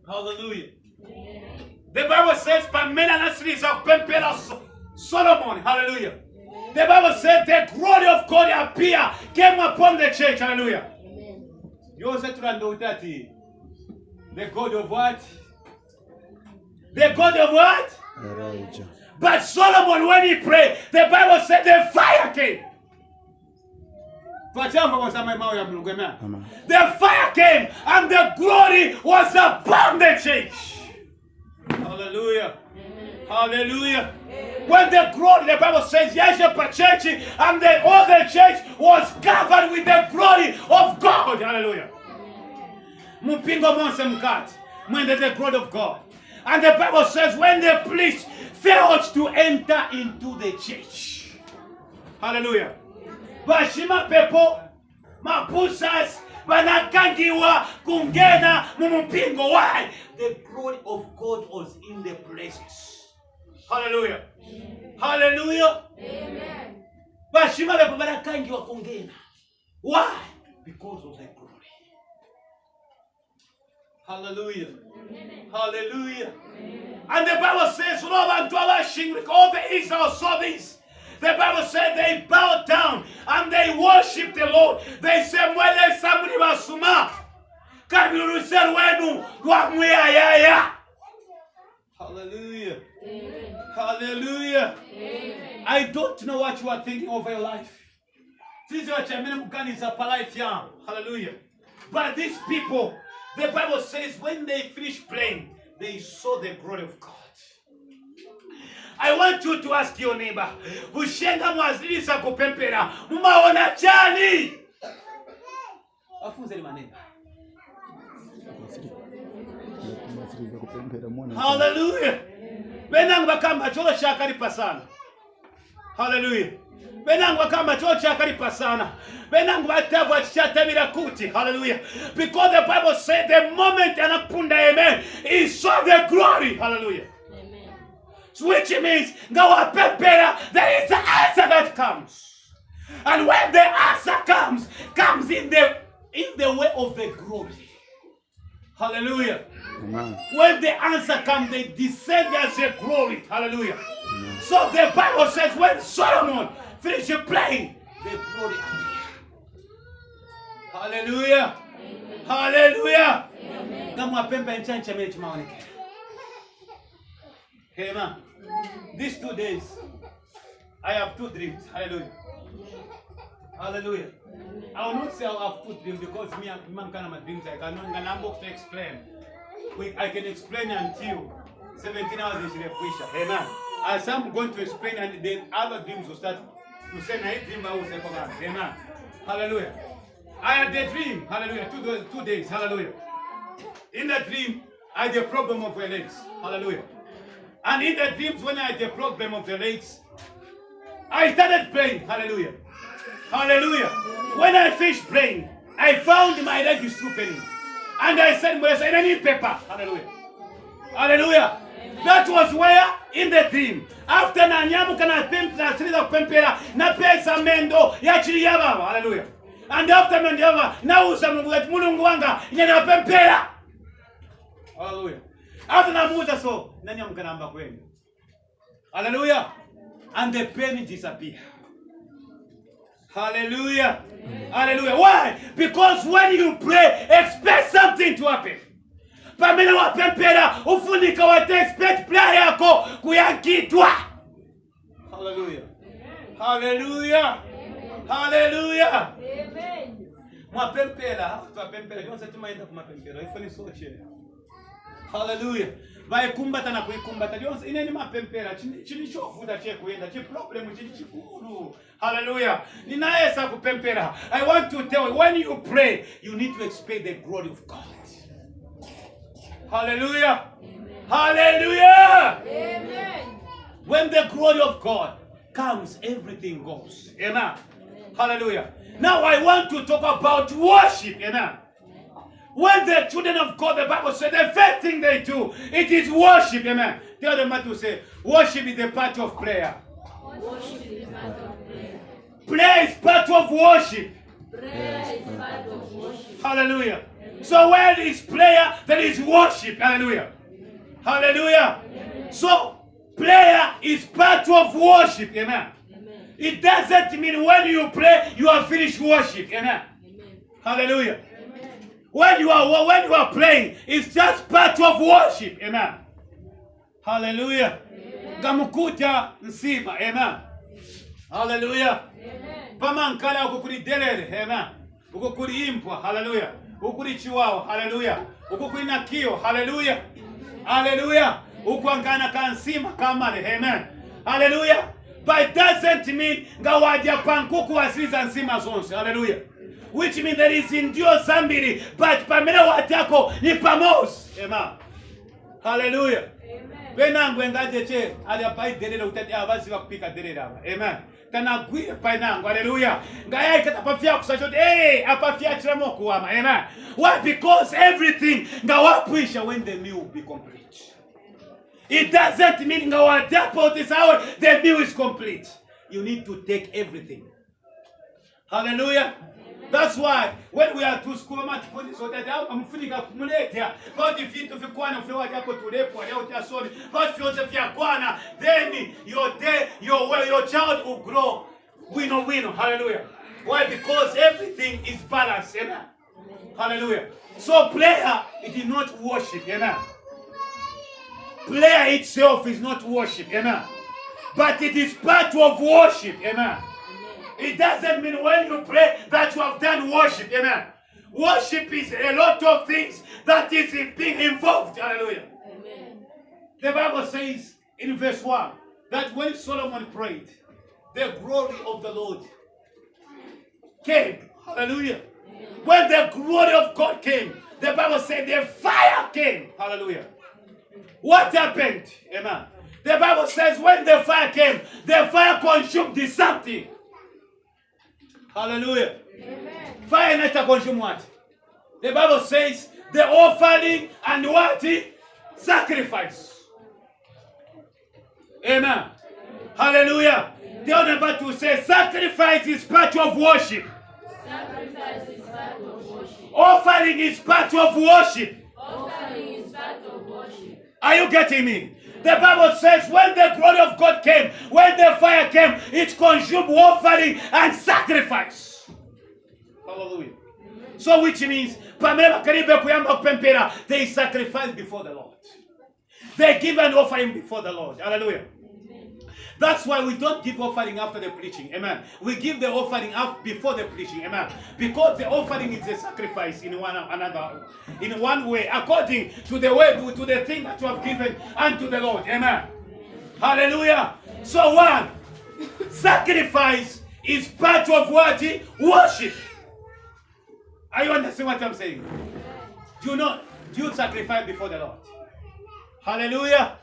Hallelujah. The Bible says, Pamela Nasri of Pempela Solomon. Hallelujah. The Bible says the glory of God appear came upon the church. Hallelujah. You also know that the God of what? The God of what? Elijah. But Solomon, when he prayed, the Bible said the fire came. Amen. The fire came and the glory was upon the church. Hallelujah. Hallelujah. When the glory, the Bible says, yes, church, and the other church was covered with the glory of God. Hallelujah. Mupingo monse mkati. When the glory of God. And the Bible says, when the priest failed to enter into the church. Hallelujah. Bashima pepo, mapusas, banakangiwa, kungena, mumupingo. Why? The glory of God was in the places. Hallelujah. Amen. Hallelujah. Amen. Bashima pepo, banakangiwa, kungena. Why? Because of the glory. Hallelujah. Amen. Hallelujah. Amen. And the Bible says, all the Israel saw this. The Bible said they bowed down and they worshiped the Lord. They said, "Mwele samuni basuma, kabulu serwenu wamwea ya." Hallelujah. Amen. Hallelujah. Amen. I don't know what you are thinking of your life. Hallelujah. But these people, the Bible says, when they finished praying, they saw the glory of God. I want you to ask your neighbor, Ushenga mwazilisa kupempera, mumaona chani? Afunze ni maneno. Hallelujah. Benangu bakamba cholo chakari pasana. Hallelujah. Benangu bakamba cholo chakari pasana. Benangu batagwa chichatabira kuti. Hallelujah. Because the Bible said the moment anakunda amen, he saw the glory. Hallelujah. Which means there is an answer that comes. And when the answer comes in the way of the glory. Hallelujah. Amen. When the answer comes, they descend as a glory. Hallelujah. Amen. So the Bible says when Solomon finished praying, the glory appeared. Hallelujah. Amen. Hallelujah. Amen. Amen. These 2 days, I have 2 dreams. Hallelujah. Hallelujah. I will not say I have 2 dreams because me and kind of dreams I cannot explain. I can explain until 17 hours is the Amen. As I'm going to explain, and then other dreams will start to say, "I dream I will say, Amen." Hallelujah. I had a dream. Hallelujah. 2 days. Hallelujah. In the dream, I had a problem of my legs. Hallelujah. And in the dreams, when I had the problem of the legs, I started praying. Hallelujah. Hallelujah. When I finished praying, I found my leg is still paining. And I said, I need paper. Hallelujah. Hallelujah. That was where, in the dream, after Nanyamu kana pempera, na pesa mendo, yachiri yababa. Hallelujah. And after Mendava, now Mulungu wanga, yana pempera. Hallelujah. After namuta so, nani amkanamba kwenu. Hallelujah. And the pain disappear. Hallelujah. Hallelujah. Why? Because when you pray, expect something to happen. Pamela wa pempera, ufunika wa expect prayer yako kuyakitwa. Hallelujah. Hallelujah. Hallelujah. Amen. Mwa pempera, yon se tumaenda kuma pempera, ifani soche. Hallelujah. Vai kumbata na kuikumbata. Ineni mapempera. Chini chofuta che kuenda. Chi problem chini chikuru. Hallelujah. Ninaesa kupempera. I want to tell you, when you pray, you need to expect the glory of God. Hallelujah. Amen. Hallelujah. Amen. When the glory of God comes, everything goes. Amen. Amen. Hallelujah. Now I want to talk about worship. Amen. When the children of God, the Bible said, the first thing they do, it is worship. Amen. The other man to say, worship is a part of prayer. Worship is part of prayer. Prayer is part of worship. Prayer is part of worship. Hallelujah. Amen. So where there is prayer, there is worship. Hallelujah. Hallelujah. So prayer is part of worship. Amen. It doesn't mean when you pray, you are finished worship. Amen. Hallelujah. When you are praying, it's just part of worship. Amen. Hallelujah. Gamukuta nsima. Amen. Hallelujah. Pamankala ukukuri delele. Amen. Ukukuri impwa. Hallelujah. Ukukuri chiwawa. Hallelujah. Ukukuri nakio. Hallelujah. Hallelujah. Ukuangana kansima kamale. Amen. Hallelujah. But it doesn't mean ngawadia pankuku wasiliza nsima zonse. Hallelujah. Which means there is endure somebody, but pamela watako ni pamos. Amen. Hallelujah. Benangu engaje che aliapai delele utati abasi wakupika delele. Amen. Tanagwire painangu. Hallelujah. Ngaya ikatapafia kusachote. Apafia chiramoku wama. Amen. Why? Because everything ngawapuisha when the meal will be complete. It doesn't mean ngawadapo this hour the meal is complete. You need to take everything. Hallelujah. That's why when we are to school, much for this, so that I'm feeling accumulated. But if you want to feel like I go to rape or sorry, but if you then your child will grow. Win. Hallelujah. Why? Because everything is balanced. Amen. Hallelujah. So prayer, it is not worship. Amen. Prayer itself is not worship. Amen. But it is part of worship. Amen. It doesn't mean when you pray that you have done worship. Amen. Worship is a lot of things that is being involved. Hallelujah. Amen. The Bible says in verse 1 that when Solomon prayed, the glory of the Lord came. Hallelujah. Amen. When the glory of God came, the Bible said the fire came. Hallelujah. What happened? Amen. The Bible says when the fire came, the fire consumed something. Hallelujah. Amen. Fire not consume what? The Bible says the offering and what? Sacrifice. Amen. Hallelujah. The other part to say sacrifice is part of worship. Sacrifice is part of worship. Offering is part of worship. Offering is part of worship. Are you getting me? The Bible says when the glory of God came, when the fire came, it consumed offering and sacrifice. Hallelujah. So which means, they sacrifice before the Lord. They give an offering before the Lord. Hallelujah. That's why we don't give offering after the preaching. Amen. We give the offering before the preaching. Amen. Because the offering is a sacrifice in one way, according to the way, to the thing that you have given unto the Lord. Amen. Hallelujah. So one, sacrifice is part of what? Worship. Are you understanding what I'm saying? Do you sacrifice before the Lord? Hallelujah.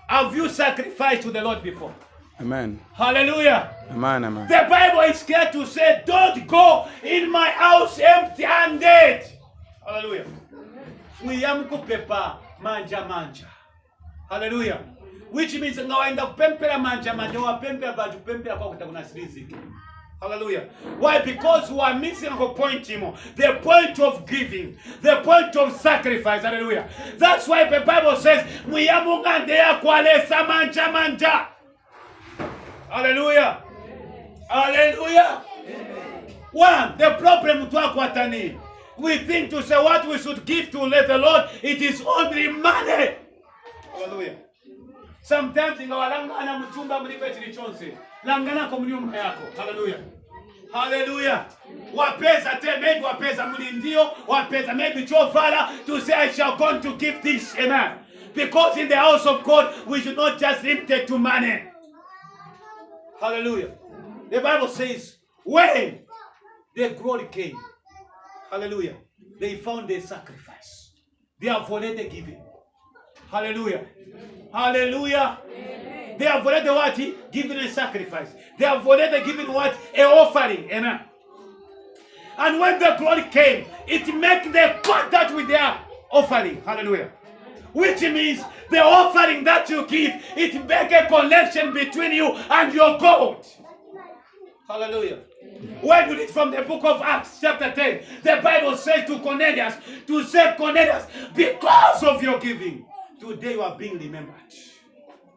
Have you sacrificed to the Lord before? Amen. Hallelujah. Amen. Amen. The Bible is clear to say, don't go in my house empty-handed. Hallelujah. Pepa manja. Hallelujah. Which means ngawaenda kupempera manja wapempera baju pempera kwa kutakuna riziki. Hallelujah. Why? Because we are missing a point, Timo. The point of giving. The point of sacrifice. Hallelujah. That's why the Bible says, Muyamungandea kwalesa manja. Hallelujah. Hallelujah. One, the problem to Akwatani. We think to say what we should give to let the Lord, it is only money. Hallelujah. Sometimes in our langana mchumba mlipeti lichonse. Langana komunyumba yako. Hallelujah. Hallelujah. Wapeza te, maybe wapeza mulindio, wapeza maybe chofala to say I shall come to give this. Amen. Because in the house of God, we should not just limit it to money. Hallelujah. The Bible says, when the glory came, hallelujah, they found a sacrifice. They have already given. Hallelujah. Hallelujah. Amen. They have already what? Given a sacrifice. They have already given what? An offering. Amen. And when the glory came, it made the contact with their offering. Hallelujah. Which means the offering that you give, it makes a connection between you and your God. Hallelujah. When we read from the book of Acts, chapter 10, the Bible says to Cornelius, to say, Cornelius, because of your giving, today you are being remembered.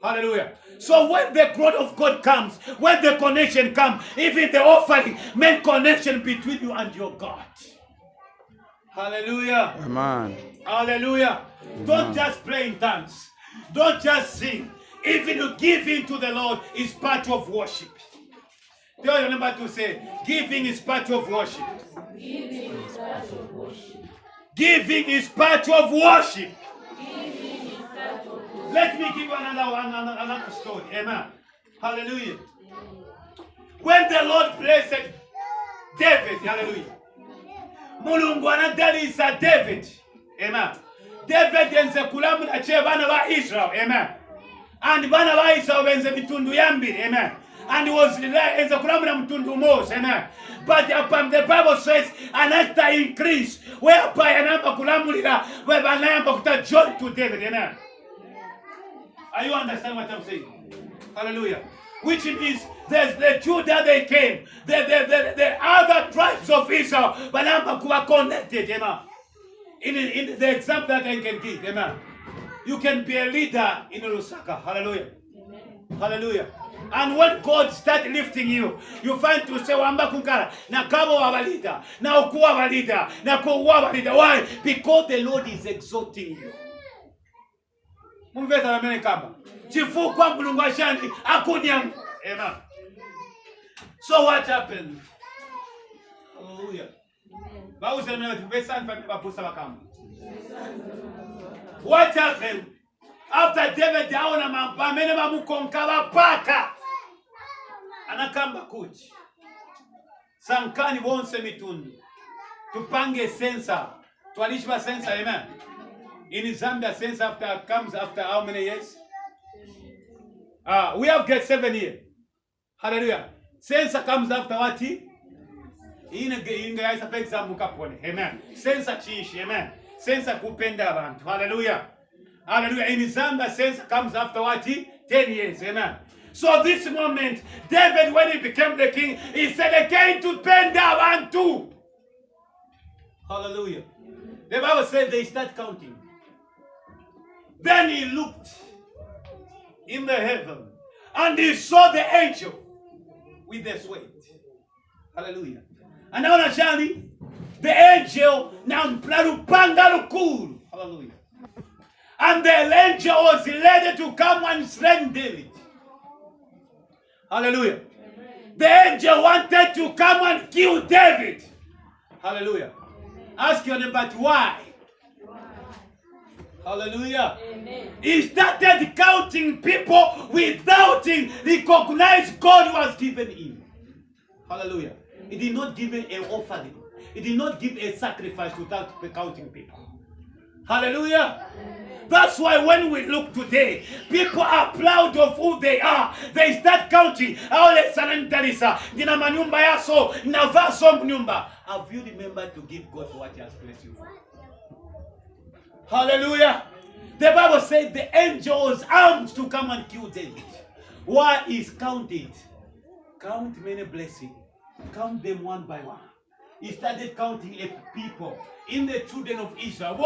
Hallelujah. So when the growth of God comes, when the connection comes, even the offering, make connection between you and your God. Hallelujah. Amen. Hallelujah. Amen. Don't just pray in tongues. Don't just sing. Even to give in to the Lord is part of worship. Tell your neighbor to say, giving is part of worship. Giving is part of worship. Giving is part of worship. Giving is part of worship. Let me give you another story. Amen. Hallelujah. When the Lord blessed David, hallelujah. Mulungu anadalisa David. Amen. David yenze kulamula che bana ba Israel. Amen. And bana ba Israel benze mitundu yambiri. Amen. And he was yenze kulamula mtundu mose. Amen. But the Bible says anata increase. Whereby anamba kulamulira whereby anamba kuta joy to David. Amen. Are you understand what I'm saying? Hallelujah. Which means there's the Judah they came, the other tribes of Israel, but who are connected, amen. In the example that I can give, amen. You can be a leader in Lusaka, hallelujah. Amen. Hallelujah. And when God starts lifting you, you find to say, Wamba kunkara, na kabo wa leader, na ukuwa wa leader, na kuwa leader. Why? Because the Lord is exalting you. Mumveza na mene kamba. Chifu kwa mulungu ashani, akunyam. Amen. So what happened? Hallelujah. What happened? After David aona mapamene mamukonkaba paka. Anakamba kuchi. Sankani bonse mitundu. Tupange sensa. Tualishwa sensa, amen. In Zambia, sensa comes after how many years? We have get 7 years. Hallelujah. Sensa comes after what? Amen. Sensa chiishi. Amen. Sensa kupenda abantu. Hallelujah. Hallelujah. In Zambia, sensa comes after what? 10 years. Amen. So this moment, David, when he became the king, he said again to penda abantu. Hallelujah. The Bible says they start counting. Then he looked in the heaven and he saw the angel with the sweat. Hallelujah. And now Shani, the angel now Plarupanga Lukul. Hallelujah. And the angel was ready to come and slay David. Hallelujah. The angel wanted to come and kill David. Hallelujah. Ask your neighbor, why? Hallelujah. Amen. He started counting people without him recognize God was given him. Hallelujah. He did not give an offering. He did not give a sacrifice without counting people. Hallelujah. Amen. That's why when we look today, people are proud of who they are. They start counting. Have you remembered to give God what He has blessed you for? Hallelujah. The Bible says the angel was armed to come and kill David. Why is counted? Count many blessings. Count them one by one. He started counting people in the children of Israel.